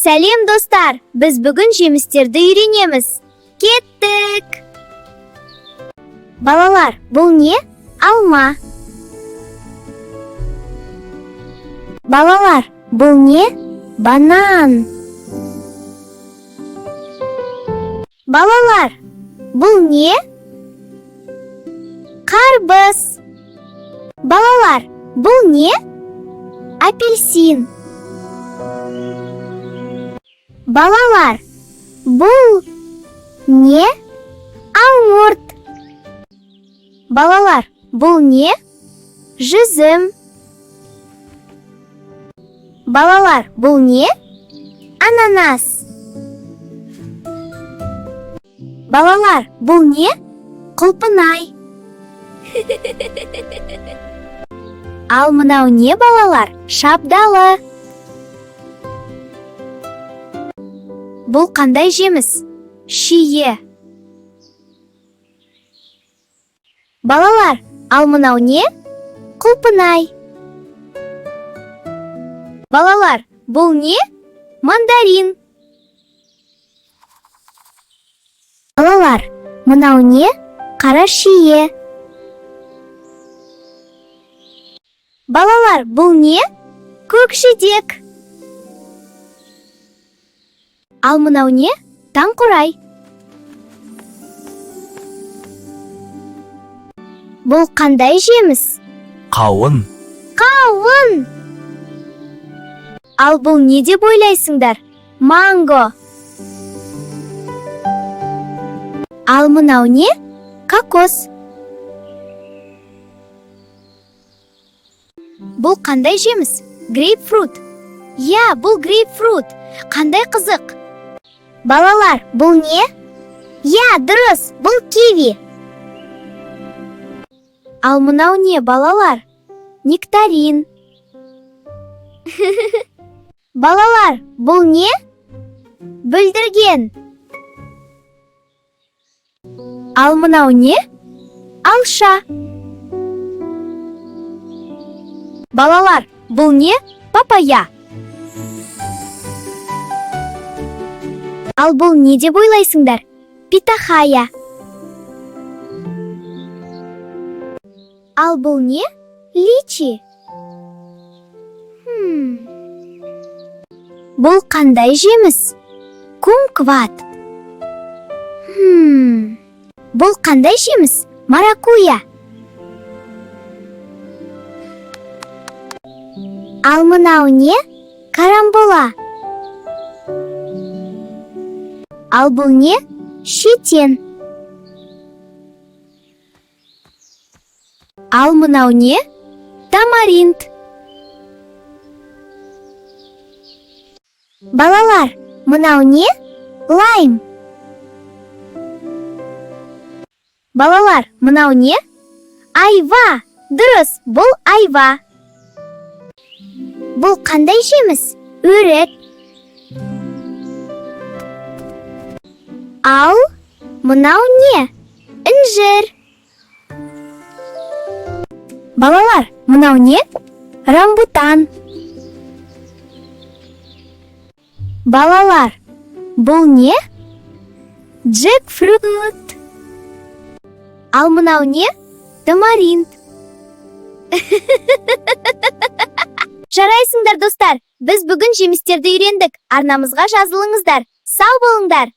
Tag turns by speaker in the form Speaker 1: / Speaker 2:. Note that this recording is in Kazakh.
Speaker 1: Сәлем достар, біз бүгін жемістерді үйренеміз. Кеттік! Балалар, бұл не? Алма. Балалар, бұл не? Банан. Балалар, бұл не? Қарбыз. Балалар, бұл не? Апельсин. Балалар, бұл не? Алмұрт. Балалар, бұл не? Жүзім. Балалар, бұл не? Ананас. Балалар, бұл не? Құлпынай. Ал мынау не, балалар? Шабдалы. Бұл қандай жеміс? Шие. Балалар, ал мынау не? Құлпынай. Балалар, бұл не? Мандарин. Балалар, мынау не? Қара шие. Балалар, бұл не? Көкжидек. Ал мынау не? Таңқурай. Бұл қандай жеміс?
Speaker 2: Қауын.
Speaker 1: Қауын. Ал бұл не деп ойлайсыңдар? Манго. Ал мынау не? Кокос. Бұл қандай жеміс? Грейпфрут. Я, бұл грейпфрут. Қандай қызық. Балалар, бұл не? Я, дұрыс, бұл киви. Ал мынау не, балалар? Нектарин. Балалар, бұл не? Бүлдірген. Ал мынау не? Алша. Балалар, бұл не? Папайя. Ал бұл не деп ойлайсыңдар? Питахая. Ал бұл не? Личи. Бұл қандай жеміс? Кумкват. Бұл қандай жеміс? Маракуя. Ал мынау не? Карамбола. Ал бұл не? Шетен. Ал мынау не? Тамаринд. Балалар, мынау не? Лайм. Балалар, мынау не? Айва. Дұрыс, бұл айва. Бұл қандай жеміс? Өрік. Ал мынау не? Інжір. Балалар, мынау не? Рамбутан. Балалар, бұл не? Джекфрут. Ал мынау не? Тамаринд. Жарайсыңдар достар, біз бүгін жемістерді үйрендік. Арнамызға жазылыңыздар. Сау болыңдар.